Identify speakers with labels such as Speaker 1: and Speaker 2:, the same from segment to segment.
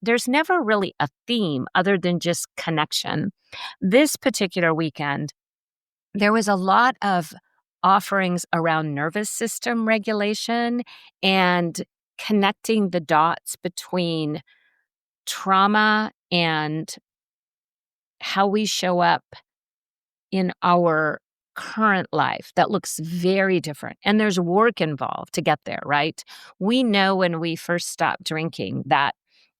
Speaker 1: there's never really a theme other than just connection. This particular weekend, there was a lot of offerings around nervous system regulation and connecting the dots between trauma and how we show up in our current life that looks very different. And there's work involved to get there, right? We know when we first stopped drinking that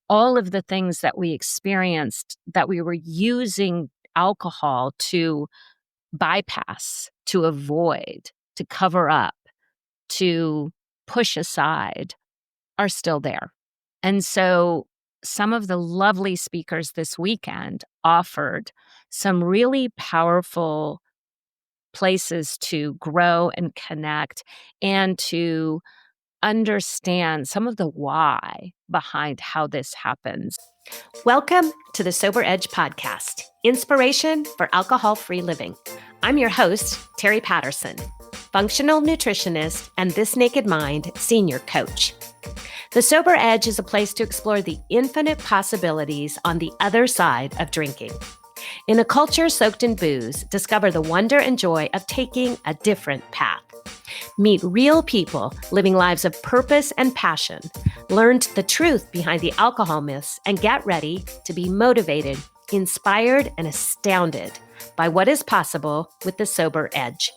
Speaker 1: all of the things that we experienced, that we were using alcohol to bypass, to avoid, to cover up, to push aside, are still there. And so some of the lovely speakers this weekend offered some really powerful places to grow and connect and to understand some of the why behind how this happens.
Speaker 2: Welcome to the Sober Edge podcast, inspiration for alcohol-free living. I'm your host, Terry Patterson, functional nutritionist and This Naked Mind senior coach. The Sober Edge is a place to explore the infinite possibilities on the other side of drinking. In a culture soaked in booze, discover the wonder and joy of taking a different path. Meet real people living lives of purpose and passion, learn the truth behind the alcohol myths, and get ready to be motivated, inspired, and astounded by what is possible with the Sober Edge.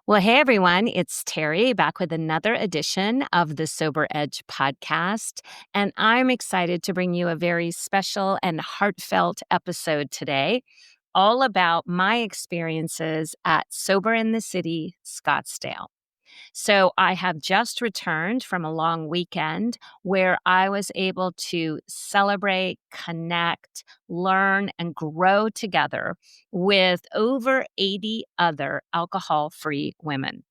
Speaker 1: Well, hey everyone, it's Terry back with another edition of the Sober Edge podcast. And I'm excited to bring you a very special and heartfelt episode today, all about my experiences at Sober in the City, Scottsdale. So I have just returned from a long weekend where I was able to celebrate, connect, learn, and grow together with over 80 other alcohol-free women.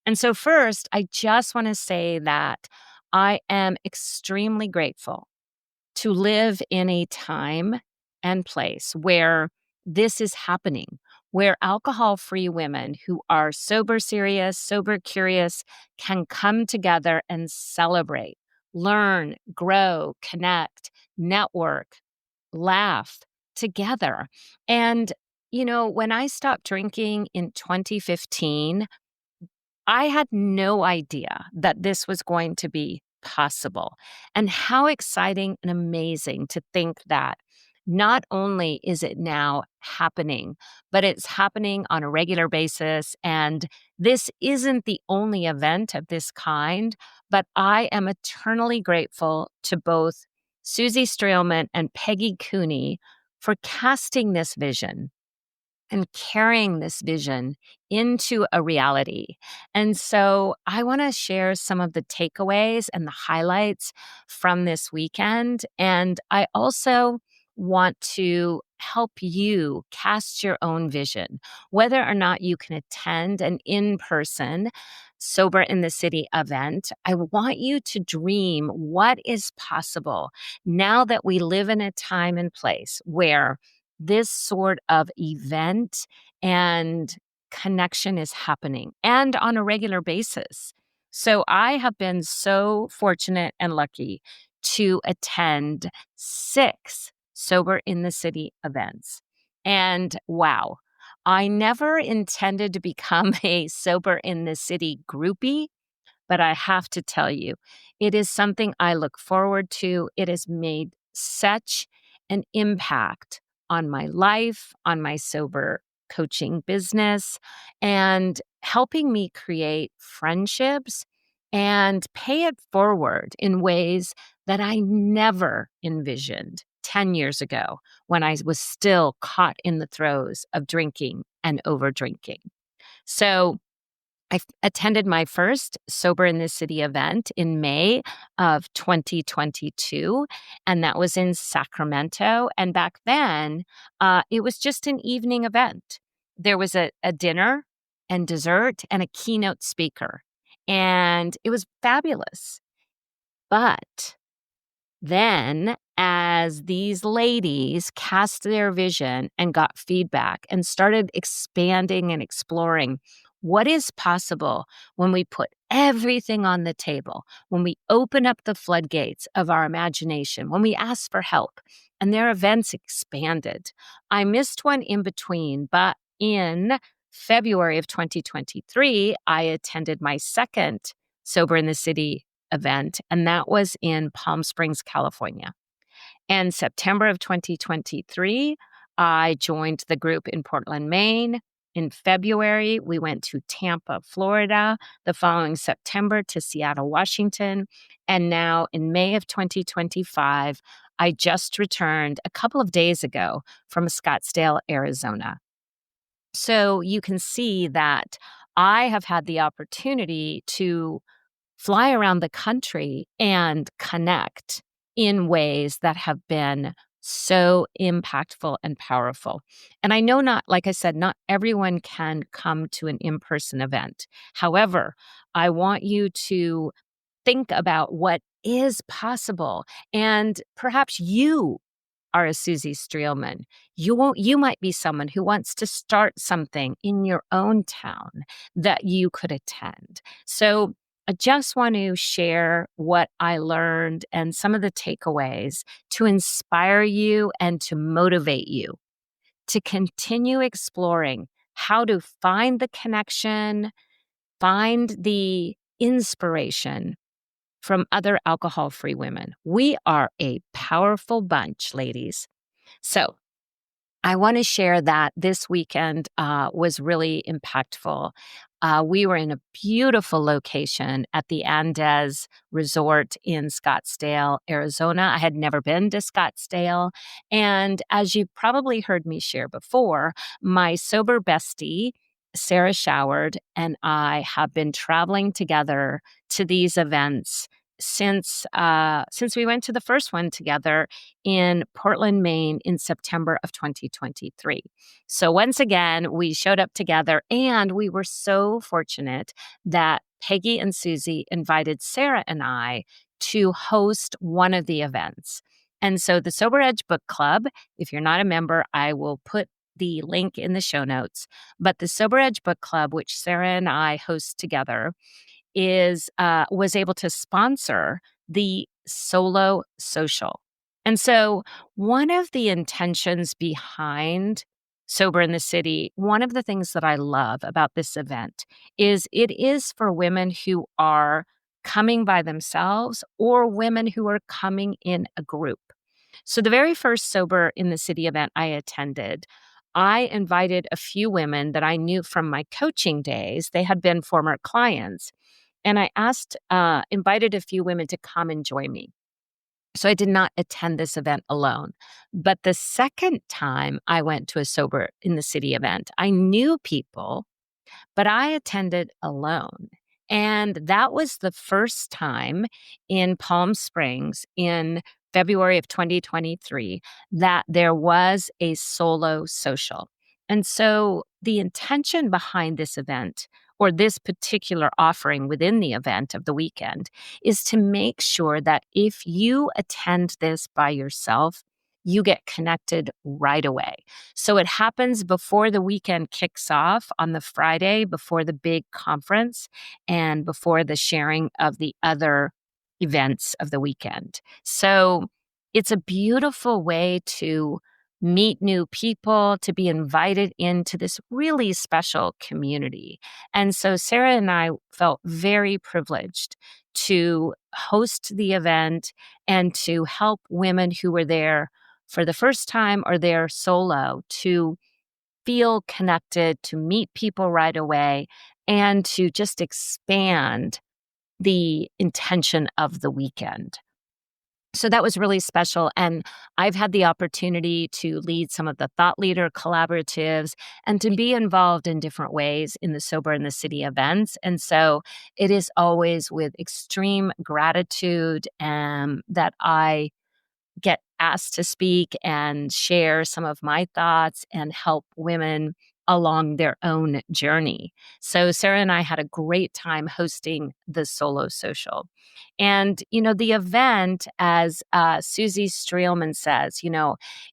Speaker 1: And so first, I just want to say that I am extremely grateful to live in a time and place where this is happening, where alcohol-free women who are sober serious, sober curious, can come together and celebrate, learn, grow, connect, network, laugh together. And, when I stopped drinking in 2015, I had no idea that this was going to be possible. And how exciting and amazing to think that not only is it now happening, but it's happening on a regular basis. And this isn't the only event of this kind, but I am eternally grateful to both Susie Streelman and Peggy Cooney for casting this vision and carrying this vision into a reality. And so I want to share some of the takeaways and the highlights from this weekend. And I also want to help you cast your own vision, whether or not you can attend an in-person Sober in the City event. I want you to dream what is possible now that we live in a time and place where this sort of event and connection is happening and on a regular basis. So I have been so fortunate and lucky to attend 6 Sober in the City events. And wow, I never intended to become a Sober in the City groupie, but I have to tell you, it is something I look forward to. It has made such an impact on my life, on my sober coaching business, and helping me create friendships and pay it forward in ways that I never envisioned 10 years ago when I was still caught in the throes of drinking and over drinking. So I attended my first Sober in the City event in May of 2022, and that was in Sacramento. And back then, it was just an evening event. There was a dinner and dessert and a keynote speaker, and it was fabulous. But then, as these ladies cast their vision and got feedback and started expanding and exploring what is possible when we put everything on the table, when we open up the floodgates of our imagination, when we ask for help, and their events expanded. I missed one in between, but in February of 2023, I attended my second Sober in the City event, and that was in Palm Springs, California. And September of 2023, I joined the group in Portland, Maine. In February, we went to Tampa, Florida. The following September to Seattle, Washington. And now in May of 2025, I just returned a couple of days ago from Scottsdale, Arizona. So you can see that I have had the opportunity to fly around the country and connect in ways that have been so impactful and powerful. And I know not, like I said, not everyone can come to an in-person event. However, I want you to think about what is possible. And perhaps you are a Susie Streelman. You might be someone who wants to start something in your own town that you could attend. So I just want to share what I learned and some of the takeaways to inspire you and to motivate you to continue exploring how to find the connection, find the inspiration from other alcohol-free women. We are a powerful bunch, ladies. So I want to share that this weekend was really impactful. We were in a beautiful location at the Andes Resort in Scottsdale, Arizona. I had never been to Scottsdale. And as you probably heard me share before, my sober bestie, Sarah Showard, and I have been traveling together to these events since we went to the first one together in Portland, Maine in September of 2023. So once again, we showed up together and we were so fortunate that Peggy and Susie invited Sarah and I to host one of the events. And so the Sober Edge Book Club, if you're not a member, I will put the link in the show notes. But the Sober Edge Book Club, which Sarah and I host together, was able to sponsor the solo social. And so one of the intentions behind Sober in the City, one of the things that I love about this event is it is for women who are coming by themselves or women who are coming in a group. So the very first Sober in the City event I attended, I invited a few women that I knew from my coaching days. They had been former clients. And I invited a few women to come and join me. So I did not attend this event alone. But the second time I went to a Sober in the City event, I knew people, but I attended alone. And that was the first time in Palm Springs in February of 2023 that there was a solo social. And so the intention behind this event or this particular offering within the event of the weekend is to make sure that if you attend this by yourself, you get connected right away. So it happens before the weekend kicks off on the Friday before the big conference and before the sharing of the other events of the weekend. So it's a beautiful way to meet new people, to be invited into this really special community. And so Sarah and I felt very privileged to host the event and to help women who were there for the first time or there solo to feel connected, to meet people right away, and to just expand the intention of the weekend. So that was really special. And I've had the opportunity to lead some of the thought leader collaboratives and to be involved in different ways in the Sober in the City events. And so it is always with extreme gratitude that I get asked to speak and share some of my thoughts and help women along their own journey. So Sarah and I had a great time hosting the solo social. And, the event, as Susie Streelman says,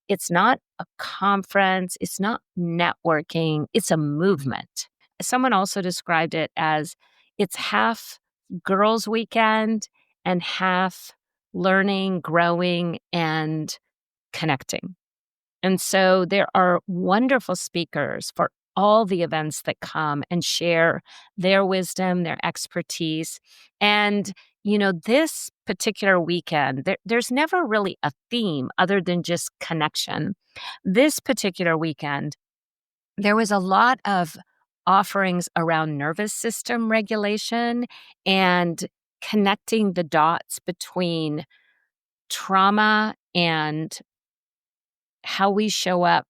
Speaker 1: it's not a conference, it's not networking, it's a movement. Someone also described it as it's half girls' weekend and half learning, growing, and connecting. And so there are wonderful speakers for all the events that come and share their wisdom, their expertise. And, this particular weekend, there's never really a theme other than just connection. This particular weekend, there was a lot of offerings around nervous system regulation and connecting the dots between trauma and how we show up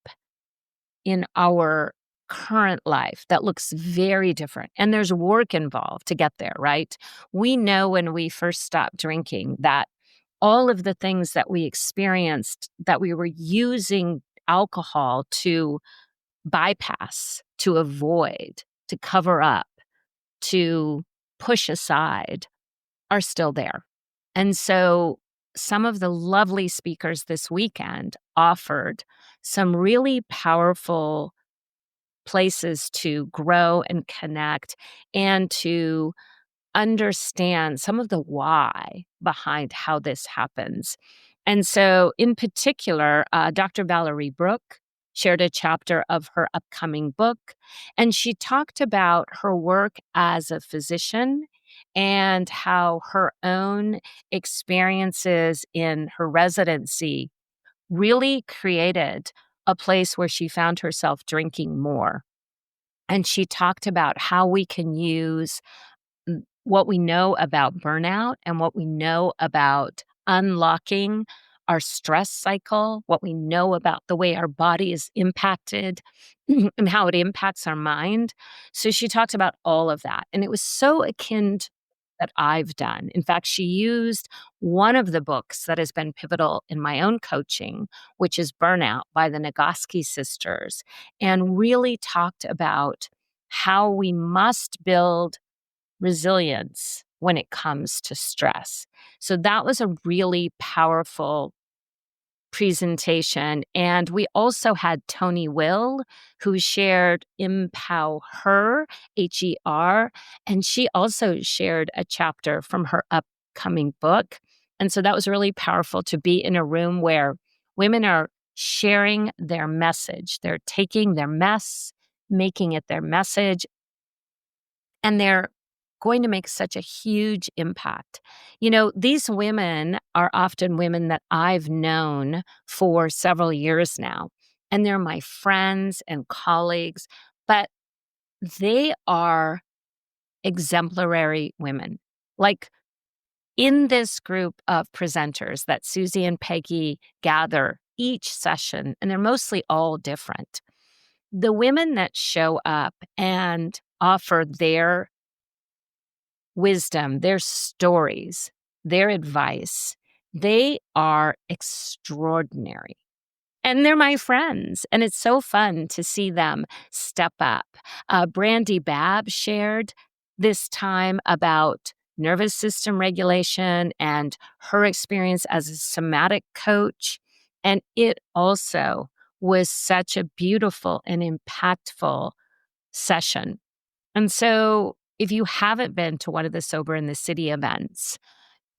Speaker 1: in our current life that looks very different. And there's work involved to get there, right? We know when we first stopped drinking that all of the things that we experienced that we were using alcohol to bypass, to avoid, to cover up, to push aside are still there. And so some of the lovely speakers this weekend offered some really powerful places to grow and connect and to understand some of the why behind how this happens. And so, in particular, Dr. Valerie Brooke shared a chapter of her upcoming book, and she talked about her work as a physician and how her own experiences in her residency really created a place where she found herself drinking more. And she talked about how we can use what we know about burnout and what we know about unlocking our stress cycle, what we know about the way our body is impacted and how it impacts our mind. So she talked about all of that. And it was so akin to that I've done. In fact, she used one of the books that has been pivotal in my own coaching, which is Burnout by the Nagoski sisters, and really talked about how we must build resilience when it comes to stress. So that was a really powerful presentation. And we also had Tony Will, who shared Empower Her, HER, and she also shared a chapter from her upcoming book. And so that was really powerful to be in a room where women are sharing their message. They're taking their mess, making it their message, and they're going to make such a huge impact. These women are often women that I've known for several years now, and they're my friends and colleagues, but they are exemplary women. Like in this group of presenters that Susie and Peggy gather each session, and they're mostly all different. The women that show up and offer their wisdom, their stories, their advice, they are extraordinary. And they're my friends, and it's so fun to see them step up. Brandy Babb shared this time about nervous system regulation and her experience as a somatic coach. And it also was such a beautiful and impactful session. And so, if you haven't been to one of the Sober in the City events,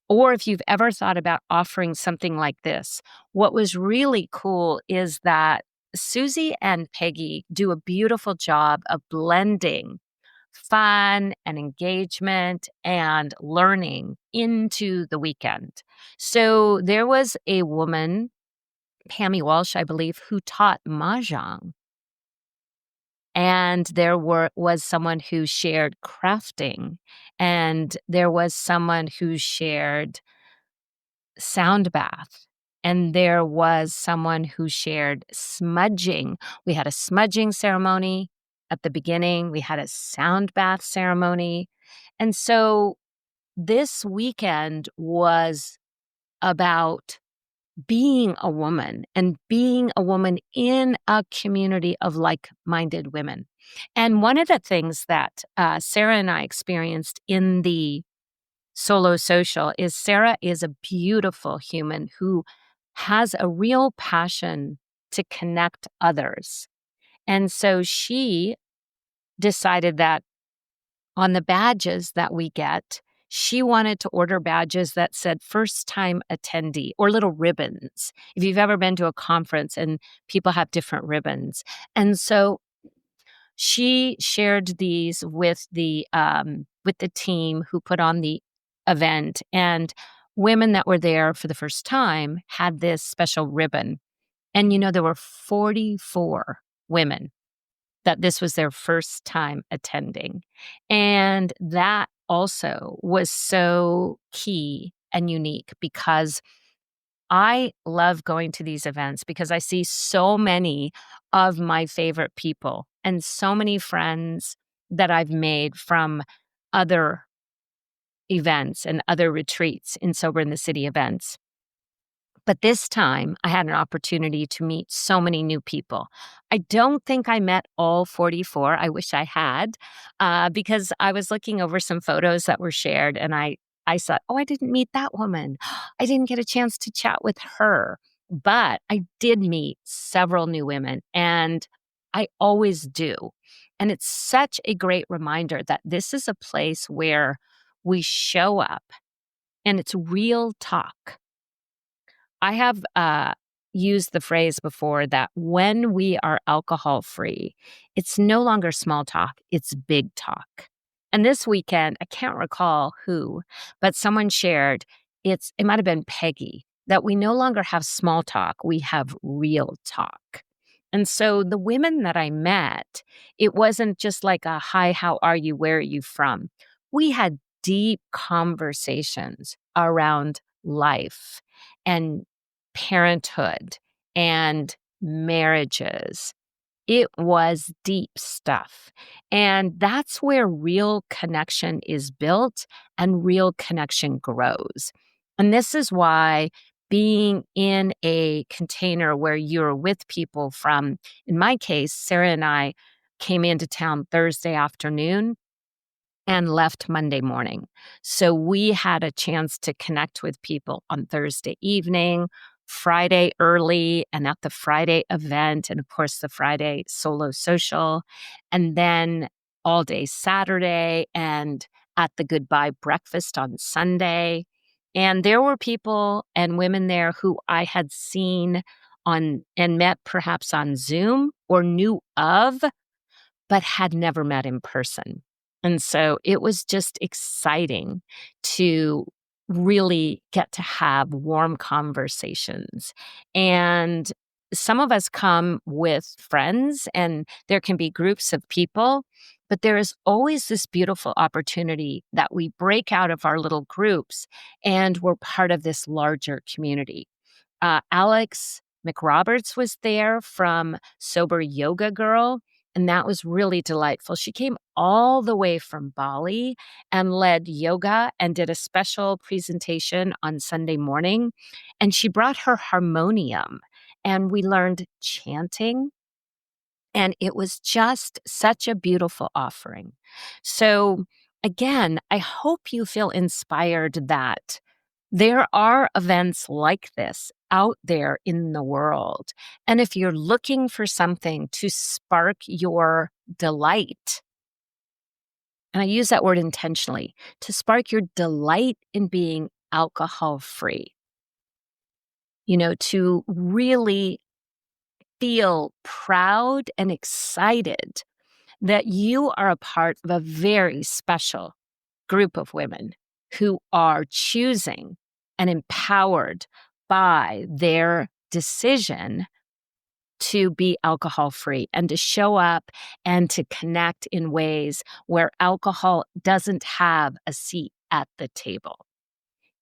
Speaker 1: or if you've ever thought about offering something like this, what was really cool is that Susie and Peggy do a beautiful job of blending fun and engagement and learning into the weekend. So there was a woman, Pammy Walsh, I believe, who taught Mahjong. And was someone who shared crafting, and there was someone who shared sound bath, and there was someone who shared smudging. We had a smudging ceremony at the beginning, we had a sound bath ceremony. And so this weekend was about being a woman and being a woman in a community of like-minded women. And one of the things that Sarah and I experienced in the solo social is Sarah is a beautiful human who has a real passion to connect others. And so she decided that on the badges that we get, she wanted to order badges that said first time attendee or little ribbons. If you've ever been to a conference and people have different ribbons. And so she shared these with the team who put on the event, and women that were there for the first time had this special ribbon. And, there were 44 women that this was their first time attending. And that also was so key and unique because I love going to these events because I see so many of my favorite people and so many friends that I've made from other events and other retreats in Sober in the City events. But this time, I had an opportunity to meet so many new people. I don't think I met all 44. I wish I had, because I was looking over some photos that were shared, and I thought, oh, I didn't meet that woman. I didn't get a chance to chat with her. But I did meet several new women, and I always do. And it's such a great reminder that this is a place where we show up and it's real talk. I have used the phrase before that when we are alcohol free, it's no longer small talk, it's big talk. And this weekend, I can't recall who, but someone shared it might have been Peggy, that we no longer have small talk, we have real talk. And so the women that I met, it wasn't just like a hi, how are you, where are you from? We had deep conversations around life and parenthood and marriages. It was deep stuff. And that's where real connection is built and real connection grows. And this is why being in a container where you're with people from, in my case, Sarah and I came into town Thursday afternoon and left Monday morning. So we had a chance to connect with people on Thursday evening, Friday early, and at the Friday event, and of course, the Friday solo social, and then all day Saturday, and at the goodbye breakfast on Sunday. And there were people and women there who I had seen on and met perhaps on Zoom or knew of, but had never met in person. And so it was just exciting to really get to have warm conversations. And some of us come with friends, and there can be groups of people, but there is always this beautiful opportunity that we break out of our little groups and we're part of this larger community. Alex McRoberts was there from Sober Yoga Girl, and that was really delightful. She came all the way from Bali and led yoga and did a special presentation on Sunday morning. And she brought her harmonium, and we learned chanting. And it was just such a beautiful offering. So, again, I hope you feel inspired that there are events like this out there in the world. And if you're looking for something to spark your delight, and I use that word intentionally, to spark your delight in being alcohol free, to really feel proud and excited that you are a part of a very special group of women who are choosing and empowered by their decision to be alcohol free and to show up and to connect in ways where alcohol doesn't have a seat at the table.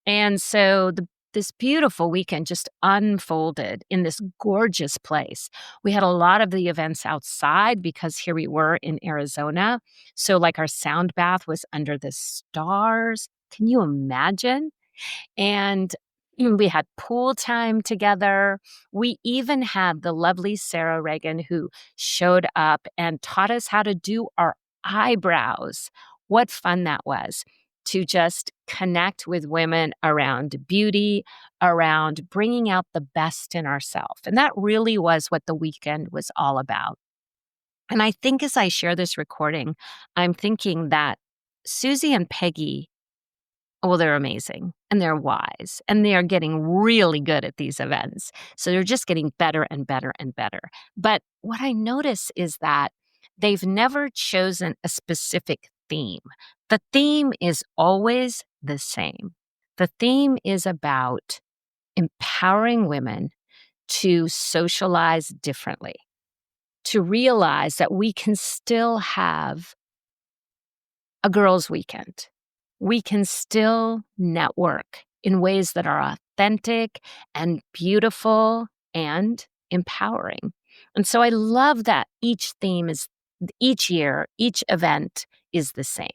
Speaker 1: And so this beautiful weekend just unfolded in this gorgeous place. We had a lot of the events outside because here we were in Arizona. So, like, our sound bath was under the stars. Can you imagine? And we had pool time together. We even had the lovely Sarah Reagan who showed up and taught us how to do our eyebrows. What fun that was to just connect with women around beauty, around bringing out the best in ourselves. And that really was what the weekend was all about. And I think as I share this recording, I'm thinking that Susie and Peggy Well, they're amazing and they're wise and they are getting really good at these events. So they're just getting better and better and better. But what I notice is that they've never chosen a specific theme. The theme is always the same. The theme is about empowering women to socialize differently, to realize that we can still have a girls' weekend. We can still network in ways that are authentic and beautiful and empowering. And so I love that each year, each event is the same.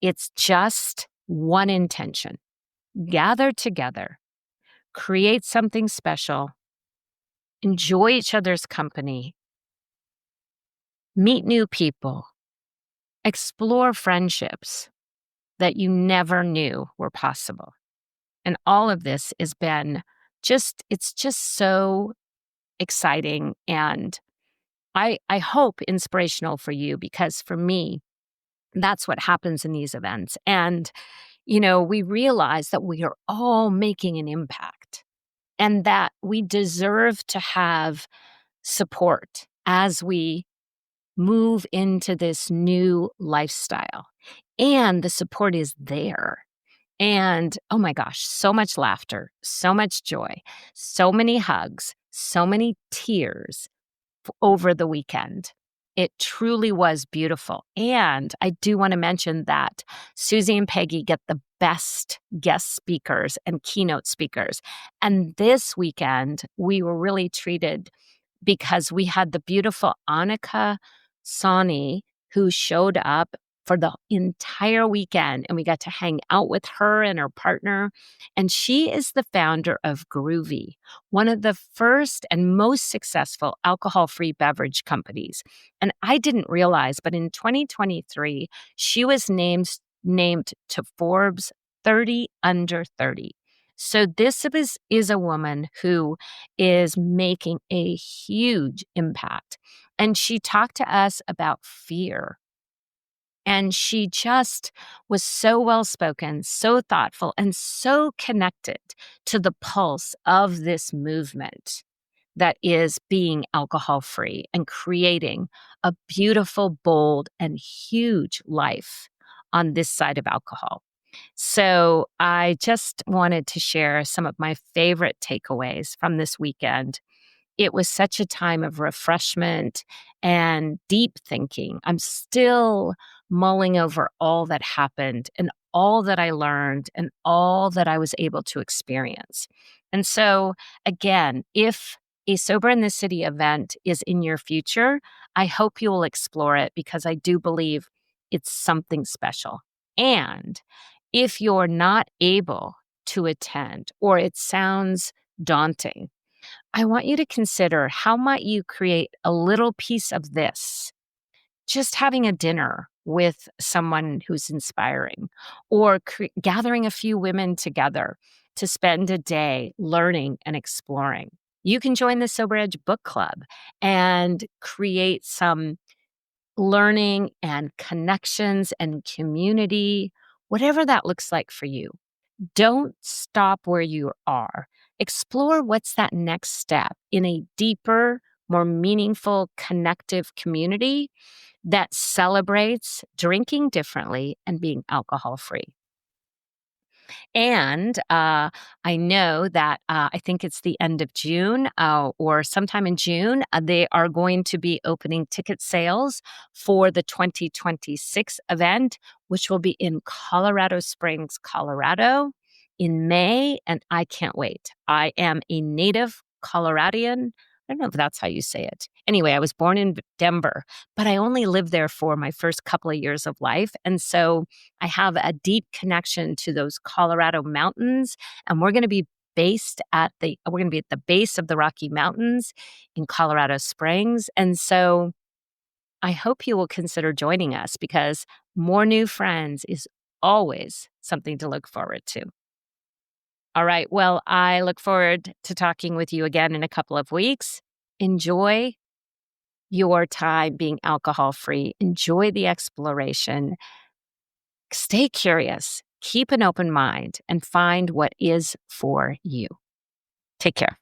Speaker 1: It's just one intention: gather together, create something special, enjoy each other's company, meet new people, explore friendships that you never knew were possible. And all of this has been it's just so exciting and I hope inspirational for you, because for me, that's what happens in these events. And, we realize that we are all making an impact and that we deserve to have support as we move into this new lifestyle. And the support is there. And oh my gosh, so much laughter, so much joy, so many hugs, so many tears over the weekend. It truly was beautiful. And I do want to mention that Susie and Peggy get the best guest speakers and keynote speakers. And this weekend, we were really treated because we had the beautiful Annika Sani, who showed up for the entire weekend, and we got to hang out with her and her partner. And she is the founder of Groovy, one of the first and most successful alcohol-free beverage companies. And I didn't realize, but in 2023, she was named to Forbes 30 under 30. So this is a woman who is making a huge impact. And she talked to us about fear. And she just was so well spoken, so thoughtful, and so connected to the pulse of this movement that is being alcohol free and creating a beautiful, bold, and huge life on this side of alcohol. So I just wanted to share some of my favorite takeaways from this weekend. It was such a time of refreshment and deep thinking. I'm still mulling over all that happened and all that I learned and all that I was able to experience. And so, again, if a Sober in the City event is in your future, I hope you will explore it, because I do believe it's something special. And if you're not able to attend or it sounds daunting, I want you to consider, how might you create a little piece of this? Just having a dinner with someone who's inspiring, or gathering a few women together to spend a day learning and exploring. You can join the Sober Edge book club and create some learning and connections and community, whatever that looks like for you. Don't stop where you are. Explore what's that next step in a deeper, more meaningful, connective community that celebrates drinking differently and being alcohol free. And I know that I think it's the end of June or sometime in June, they are going to be opening ticket sales for the 2026 event, which will be in Colorado Springs, Colorado in May. And I can't wait. I am a native Coloradian. I don't know if that's how you say it. Anyway, I was born in Denver, but I only lived there for my first couple of years of life. And so I have a deep connection to those Colorado mountains, and we're going to be at the base of the Rocky Mountains in Colorado Springs. And so I hope you will consider joining us, because more new friends is always something to look forward to. All right. Well, I look forward to talking with you again in a couple of weeks. Enjoy your time being alcohol free. Enjoy the exploration. Stay curious. Keep an open mind and find what is for you. Take care.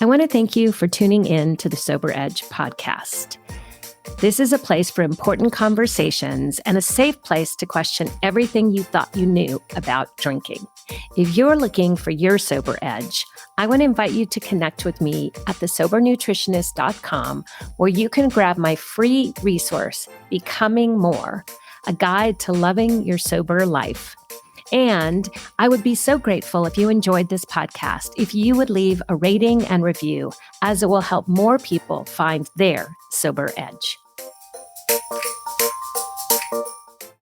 Speaker 2: I want to thank you for tuning in to the Sober Edge podcast. This is a place for important conversations and a safe place to question everything you thought you knew about drinking. If you're looking for your sober edge, I want to invite you to connect with me at thesobernutritionist.com, where you can grab my free resource, Becoming More, a guide to loving your sober life. And I would be so grateful if you enjoyed this podcast, if you would leave a rating and review, as it will help more people find their sober edge.